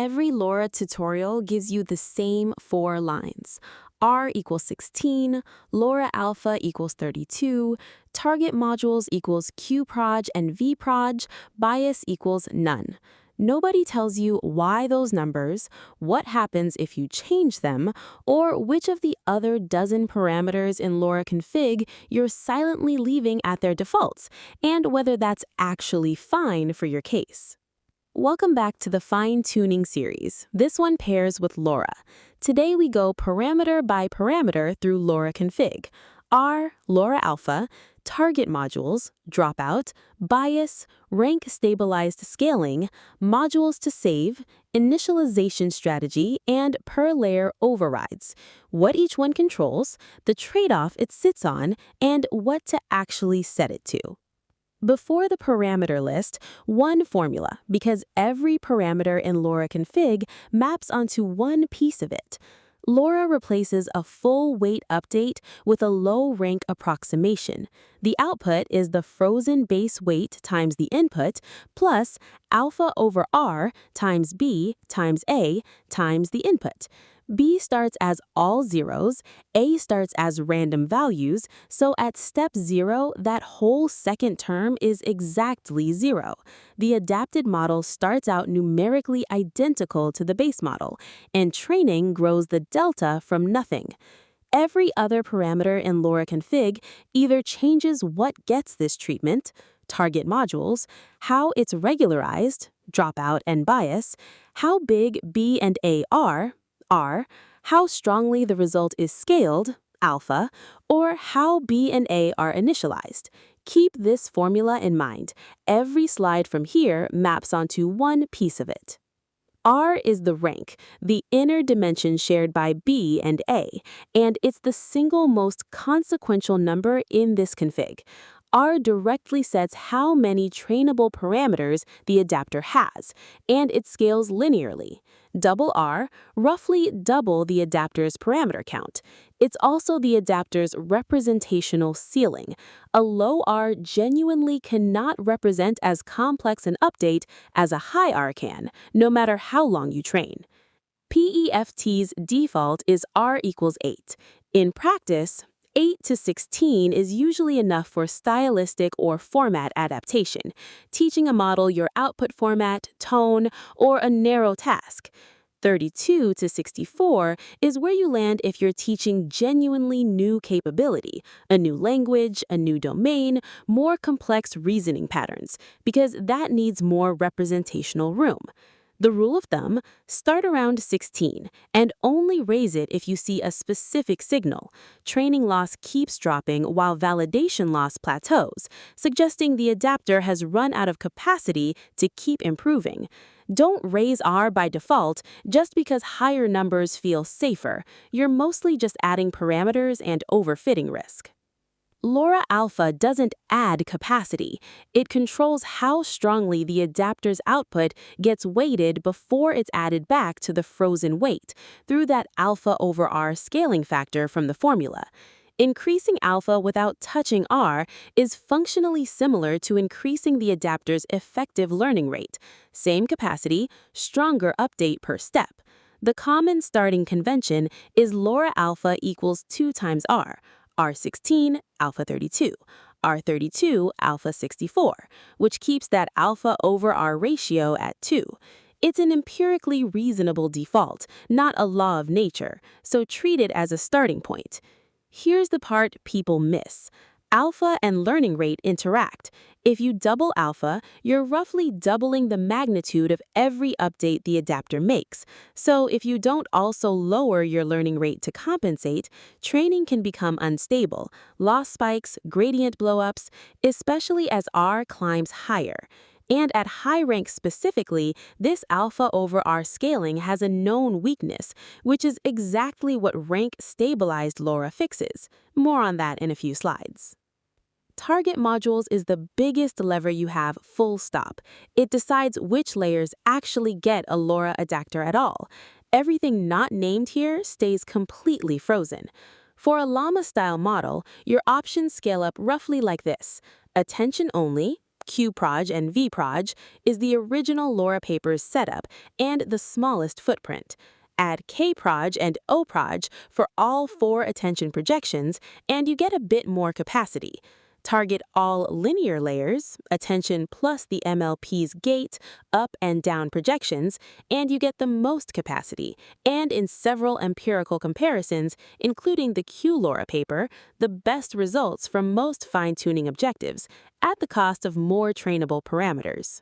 Every LoRa tutorial gives you the same 4 lines. R equals 16, LoRa alpha equals 32, target modules equals QProj and VProj, bias equals none. Nobody tells you why those numbers, what happens if you change them, or which of the other dozen parameters in LoraConfig you're silently leaving at their defaults, and whether that's actually fine for your case. Welcome back to the fine-tuning series. This one pairs with LoRa. Today we go parameter by parameter through LoraConfig. R, LoRa alpha, target modules, dropout, bias, rank-stabilized scaling, modules to save, initialization strategy, and per-layer overrides. What each one controls, the trade-off it sits on, and what to actually set it to. Before the parameter list, one formula, because every parameter in LoraConfig maps onto one piece of it. LoRa replaces a full weight update with a low rank approximation. The output is the frozen base weight times the input plus alpha over R times B times A times the input. B starts as all zeros, A starts as random values, so at step 0, that whole second term is exactly 0. The adapted model starts out numerically identical to the base model, and training grows the delta from nothing. Every other parameter in LoraConfig either changes what gets this treatment, target modules, how it's regularized, dropout and bias, how big B and A are, R, how strongly the result is scaled, alpha, or how B and A are initialized. Keep this formula in mind. Every slide from here maps onto one piece of it. R is the rank, the inner dimension shared by B and A, and it's the single most consequential number in this config. R directly sets how many trainable parameters the adapter has, and it scales linearly. Double R, roughly double the adapter's parameter count. It's also the adapter's representational ceiling. A low R genuinely cannot represent as complex an update as a high R can, no matter how long you train. PEFT's default is R equals 8. In practice, 8 to 16 is usually enough for stylistic or format adaptation, teaching a model your output format, tone, or a narrow task. 32 to 64 is where you land if you're teaching genuinely new capability, a new language, a new domain, more complex reasoning patterns, because that needs more representational room. The rule of thumb, start around 16 and only raise it if you see a specific signal. Training loss keeps dropping while validation loss plateaus, suggesting the adapter has run out of capacity to keep improving. Don't raise R by default just because higher numbers feel safer. You're mostly just adding parameters and overfitting risk. LoRa alpha doesn't add capacity. It controls how strongly the adapter's output gets weighted before it's added back to the frozen weight through that alpha over R scaling factor from the formula. Increasing alpha without touching R is functionally similar to increasing the adapter's effective learning rate. Same capacity, stronger update per step. The common starting convention is LoRa alpha equals 2 times R. R16, alpha 32, R32, alpha 64, which keeps that alpha over R ratio at 2. It's an empirically reasonable default, not a law of nature, so treat it as a starting point. Here's the part people miss. Alpha and learning rate interact. If you double alpha, you're roughly doubling the magnitude of every update the adapter makes. So if you don't also lower your learning rate to compensate, training can become unstable, loss spikes, gradient blowups, especially as R climbs higher. And at high rank specifically, this alpha over R scaling has a known weakness, which is exactly what rank-stabilized LoRa fixes. More on that in a few slides. Target modules is the biggest lever you have, full stop. It decides which layers actually get a LoRa adapter at all. Everything not named here stays completely frozen. For a llama-style model, your options scale up roughly like this: attention only, Qproj and Vproj, is the original LoRa paper's setup and the smallest footprint. Add Kproj and Oproj for all 4 attention projections, and you get a bit more capacity. Target all linear layers, attention plus the MLP's gate, up and down projections, and you get the most capacity. And in several empirical comparisons, including the QLoRa paper, the best results from most fine-tuning objectives, at the cost of more trainable parameters.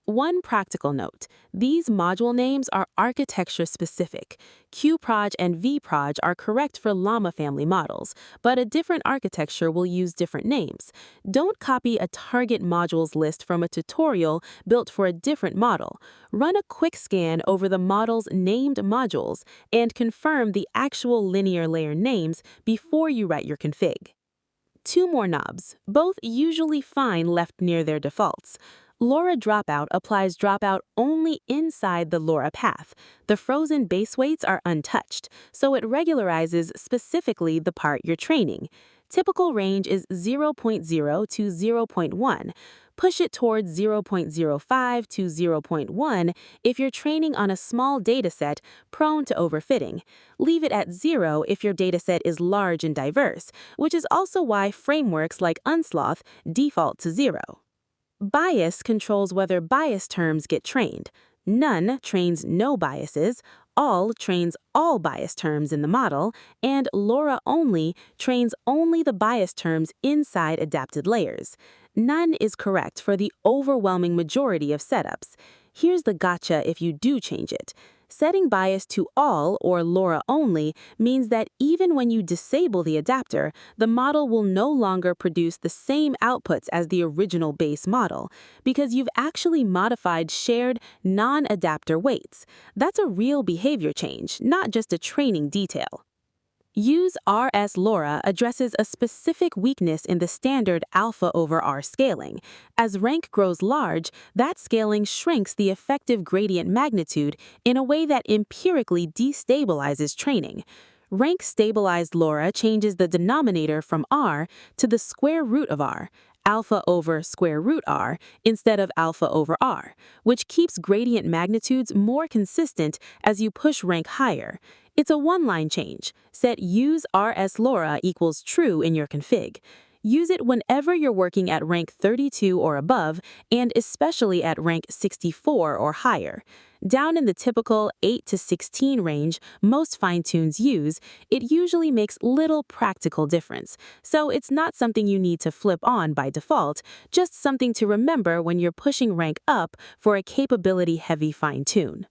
One practical note, these module names are architecture-specific. Qproj and Vproj are correct for Llama family models, but a different architecture will use different names. Don't copy a target modules list from a tutorial built for a different model. Run a quick scan over the model's named modules and confirm the actual linear layer names before you write your config. 2 more knobs, both usually fine left near their defaults. LoRa dropout applies dropout only inside the LoRa path. The frozen base weights are untouched, so it regularizes specifically the part you're training. Typical range is 0.0 to 0.1. Push it towards 0.05 to 0.1 if you're training on a small dataset prone to overfitting. Leave it at 0 if your dataset is large and diverse, which is also why frameworks like Unsloth default to 0. Bias controls whether bias terms get trained. None trains no biases, all trains all bias terms in the model, and LoRa only trains only the bias terms inside adapted layers. None is correct for the overwhelming majority of setups. Here's the gotcha if you do change it. Setting bias to all or LoRa only means that even when you disable the adapter, the model will no longer produce the same outputs as the original base model, because you've actually modified shared non-adapter weights. That's a real behavior change, not just a training detail. Use RSLora addresses a specific weakness in the standard alpha over R scaling. As rank grows large, that scaling shrinks the effective gradient magnitude in a way that empirically destabilizes training. Rank-Stabilized LoRa changes the denominator from R to the square root of R, alpha over square root R, instead of alpha over R, which keeps gradient magnitudes more consistent as you push rank higher. It's a one-line change. Set use RSLora equals true in your config. Use it whenever you're working at rank 32 or above, and especially at rank 64 or higher. Down in the typical 8 to 16 range most fine-tunes use, it usually makes little practical difference. So it's not something you need to flip on by default, just something to remember when you're pushing rank up for a capability-heavy fine-tune.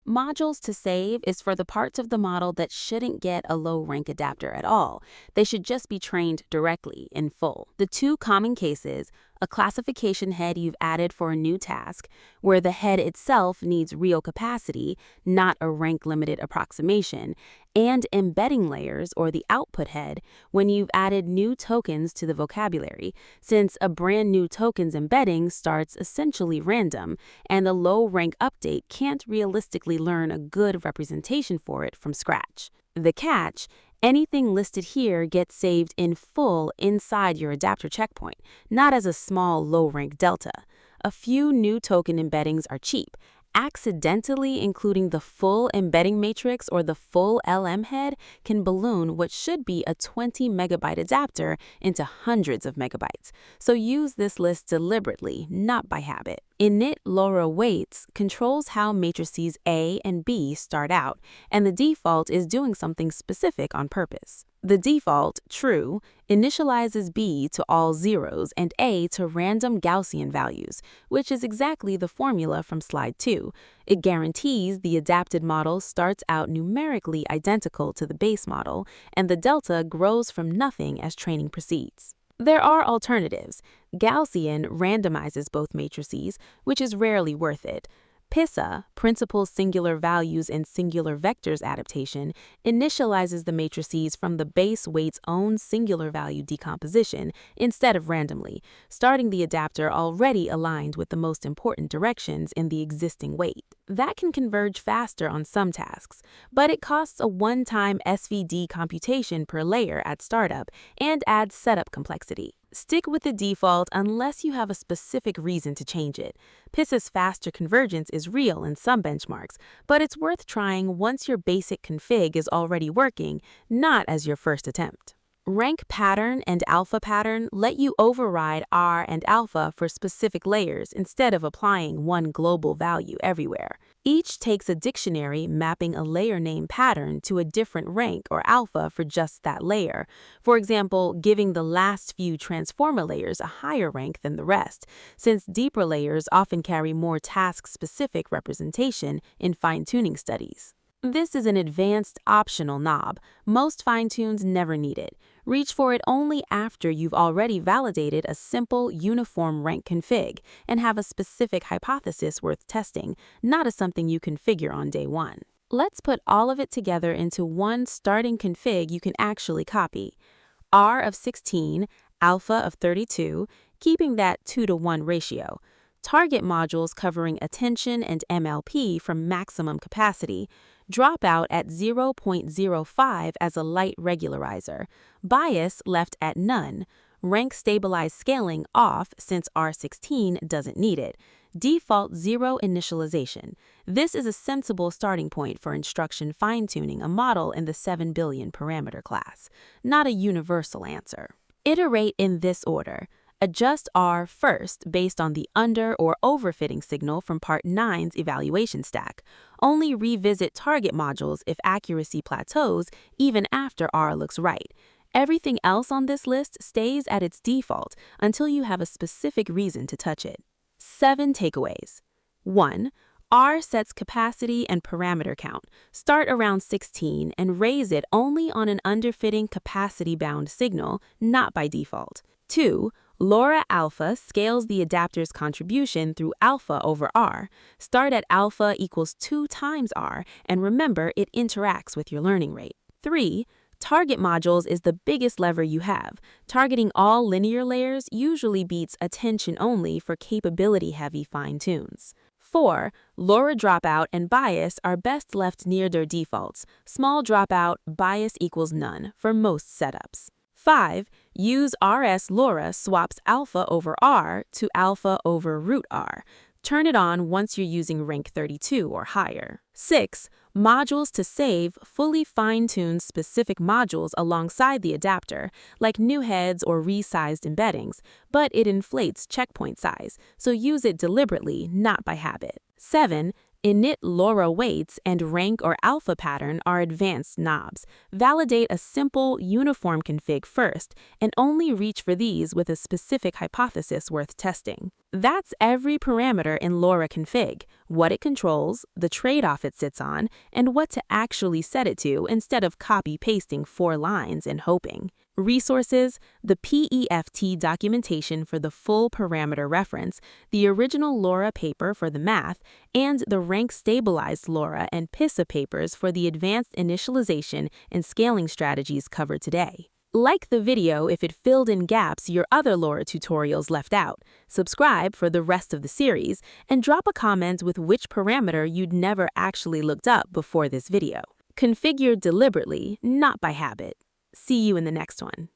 Modules to save is for the parts of the model that shouldn't get a low rank adapter at all. They should just be trained directly in full. The 2 common cases, a classification head you've added for a new task, where the head itself needs real capacity, not a rank-limited approximation, and embedding layers, or the output head, when you've added new tokens to the vocabulary, since a brand new token's embedding starts essentially random, and the low-rank update can't realistically learn a good representation for it from scratch. The catch: anything listed here gets saved in full inside your adapter checkpoint, not as a small low-rank delta. A few new token embeddings are cheap. Accidentally including the full embedding matrix or the full LM head can balloon what should be a 20 megabyte adapter into hundreds of megabytes. So use this list deliberately, not by habit. Init LoRa weights controls how matrices A and B start out, and the default is doing something specific on purpose. The default, true, initializes B to all zeros and A to random Gaussian values, which is exactly the formula from slide 2. It guarantees the adapted model starts out numerically identical to the base model, and the delta grows from nothing as training proceeds. There are alternatives. Gaussian randomizes both matrices, which is rarely worth it. PISA, Principal Singular Values and Singular Vectors Adaptation, initializes the matrices from the base weight's own singular value decomposition instead of randomly, starting the adapter already aligned with the most important directions in the existing weight. That can converge faster on some tasks, but it costs a one-time SVD computation per layer at startup and adds setup complexity. Stick with the default unless you have a specific reason to change it. PISA's faster convergence is real in some benchmarks, but it's worth trying once your basic config is already working, not as your first attempt. Rank pattern and alpha pattern let you override R and alpha for specific layers instead of applying one global value everywhere. Each takes a dictionary mapping a layer name pattern to a different rank or alpha for just that layer. For example, giving the last few transformer layers a higher rank than the rest, since deeper layers often carry more task-specific representation in fine-tuning studies. This is an advanced optional knob. Most fine-tunes never need it. Reach for it only after you've already validated a simple, uniform rank config and have a specific hypothesis worth testing, not as something you configure on day one. Let's put all of it together into one starting config you can actually copy. R of 16, alpha of 32, keeping that 2-to-1 ratio. Target modules covering attention and MLP from maximum capacity. Dropout at 0.05 as a light regularizer. Bias left at none. Rank-stabilized scaling off since R16 doesn't need it. Default 0 initialization. This is a sensible starting point for instruction fine-tuning a model in the 7 billion parameter class, not a universal answer. Iterate in this order. Adjust R first based on the under- or overfitting signal from Part 9's evaluation stack. Only revisit target modules if accuracy plateaus even after R looks right. Everything else on this list stays at its default until you have a specific reason to touch it. 7 takeaways. 1. R sets capacity and parameter count. Start around 16 and raise it only on an underfitting capacity-bound signal, not by default. 2. LoRa alpha scales the adapter's contribution through alpha over R. Start at alpha equals 2 times R, and remember it interacts with your learning rate. 3. Target modules is the biggest lever you have. Targeting all linear layers usually beats attention only for capability-heavy fine-tunes. 4. LoRa dropout and bias are best left near their defaults. Small dropout, bias equals none for most setups. 5. Use RSLora swaps alpha over R to alpha over root R. Turn it on once you're using rank 32 or higher. 6. Modules to save fully fine-tuned specific modules alongside the adapter, like new heads or resized embeddings, but it inflates checkpoint size, so use it deliberately, not by habit. 7. Init LoRa weights and rank or alpha pattern are advanced knobs. Validate a simple, uniform config first, and only reach for these with a specific hypothesis worth testing. That's every parameter in LoraConfig, what it controls, the trade-off it sits on, and what to actually set it to instead of copy-pasting 4 lines and hoping. Resources: the PEFT documentation for the full parameter reference, the original LoRa paper for the math, and the Rank-Stabilized LoRa and PISA papers for the advanced initialization and scaling strategies covered today. Like the video if it filled in gaps your other LoRa tutorials left out. Subscribe for the rest of the series, and drop a comment with which parameter you'd never actually looked up before this video. Configure deliberately, not by habit. See you in the next one.